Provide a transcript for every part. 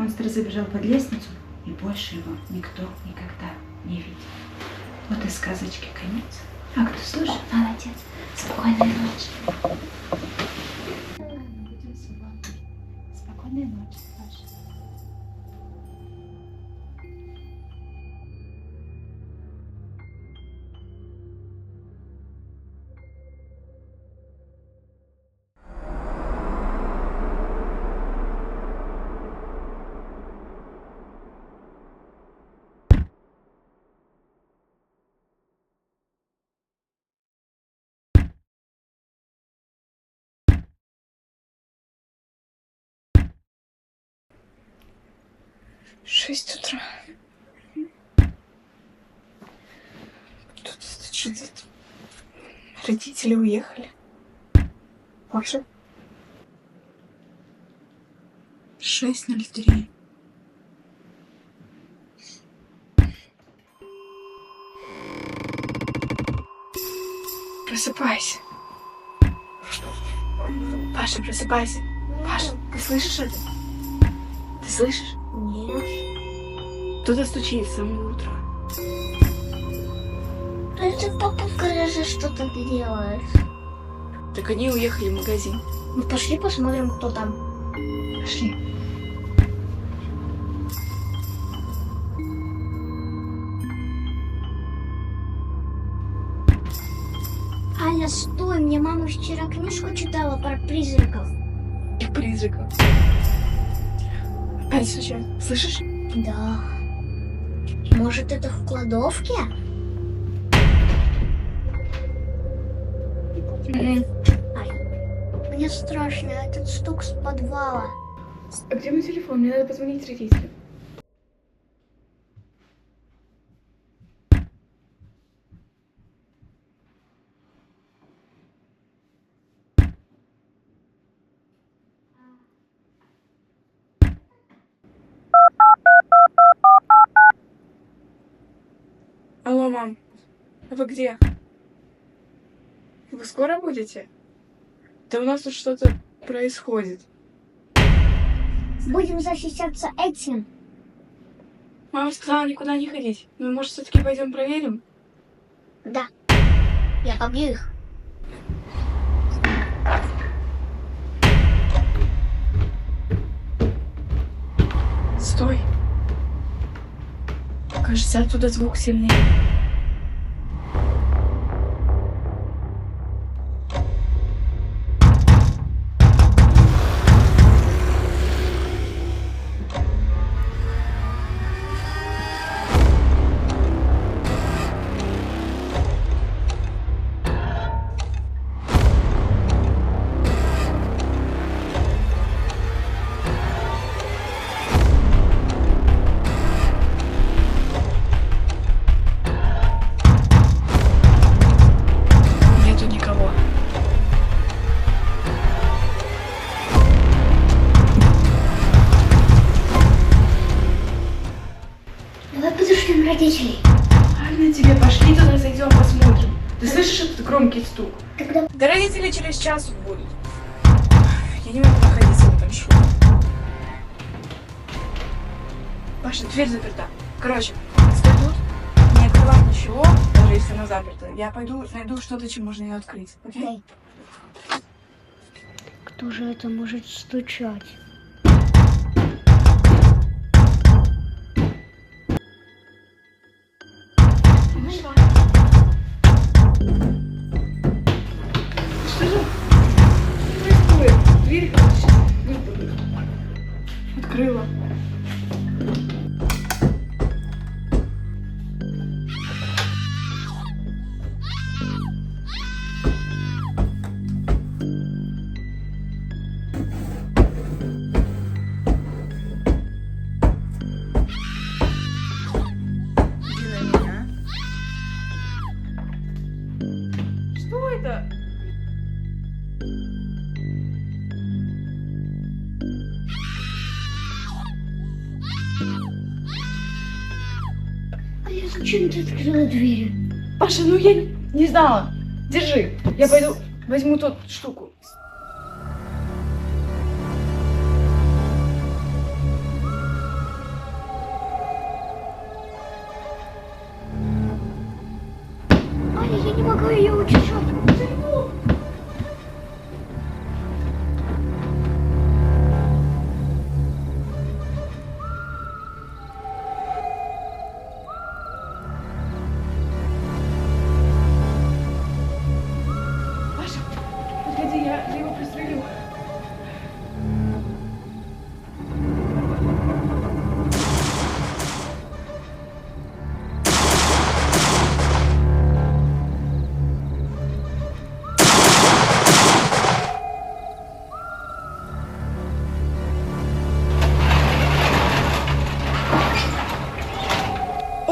Монстр забежал под лестницу, и больше его никто никогда не видел. Вот и сказочки конец. А кто слушал? Молодец. Спокойной ночи. Будем свободны. Спокойной ночи, Паша. Шесть утра. Кто-то стучит. Родители уехали. Паша? 6:03. Просыпайся. Паша, просыпайся. Паша, ты слышишь это? Ты слышишь? Нет. Кто-то стучит с самого утра. Это папа в гараже что-то делает. Так они уехали в магазин. Ну пошли посмотрим, кто там. Пошли. Аня, стой, мне мама вчера книжку читала про призраков. И призраков. Опять стучат. Слышишь? Да. Может, это в кладовке? Ай, мне страшно, этот стук с подвала. А где мой телефон? Мне надо позвонить родителям. Алло, мам. А вы где? Вы скоро будете? Да у нас тут что-то происходит. Будем защищаться этим. Мама сказала никуда не ходить. Ну, может, все-таки пойдем проверим? Да. Я побью их. Стой. Кажется, оттуда звук сильнее. Нету никого. Давай подождем родителей. Ладно тебе, пошли туда, зайдем, посмотрим. Ты слышишь этот громкий стук? Тогда Да родители через час будут. Я не могу находиться в этом шуме. Паша, дверь заперта. Короче, стой тут, не открывай ничего, даже если она заперта. Я пойду найду что-то, чем можно ее открыть. Окей? Эй. Кто же это может стучать? Нашла. Что же происходит? Дверь, короче, сейчас выпадет. Открыла. Что это? Аня, зачем ты открыла двери? Паша, ну я не знала. Держи. Я пойду возьму ту штуку. я не могу ее удержать. Паша, подходи, я его пристрелю.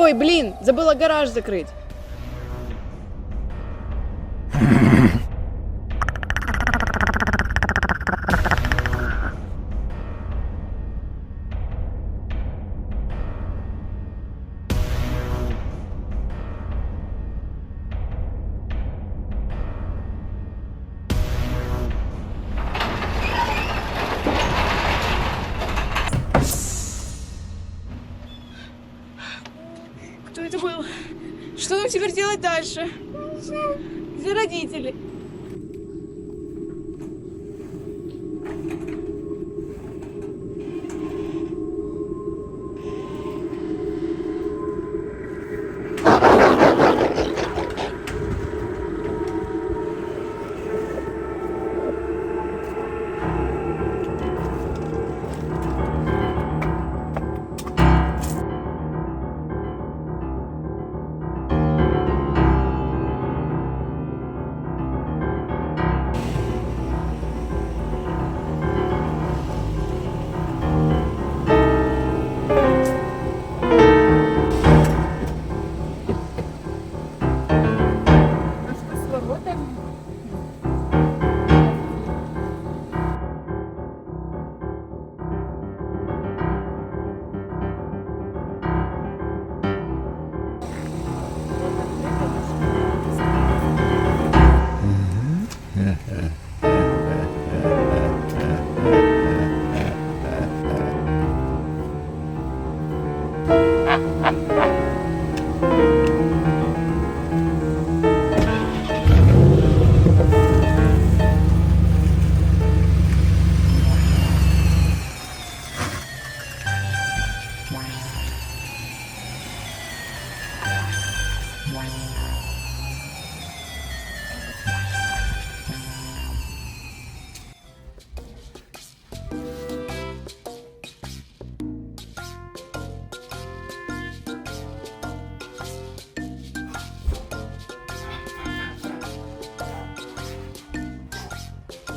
Ой, блин, забыла гараж закрыть. Кто это был? Что нам теперь делать дальше? Где родители?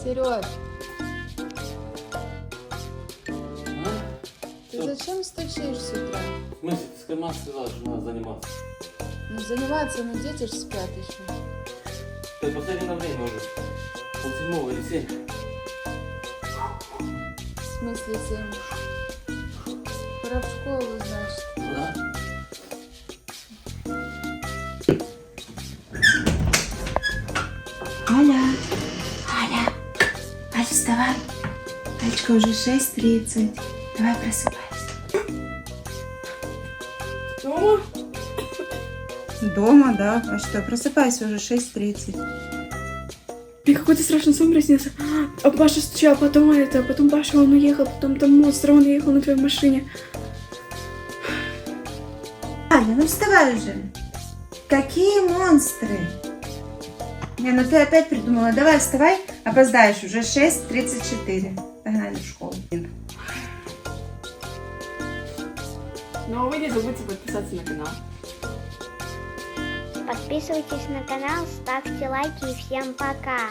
Серёж, А? ты Что? зачем стучишь с утра? В смысле, ты с Кайман сказала, что надо заниматься. Ну заниматься, ну дети ж спят еще. Ты последнее время уже. Полседьмого или 7. В смысле 7? Пора в школу, значит. Да? Аля, Аля, Аль, вставай. Альчика, уже 6:30. Давай просыпайся. Дома? Дома, да. А что, просыпайся, уже 6:30. Мне какой-то страшный сон приснился. А Паша стучал, потом Паша, он уехал, потом там монстр, он ехал на твоей машине. Аля, ну вставай уже. Какие монстры? Не, ну ты опять придумала. Давай, вставай, опоздаешь. Уже 6:34. Погнали в школу. Но вы не забудьте подписаться на канал. Подписывайтесь на канал, ставьте лайки и всем пока.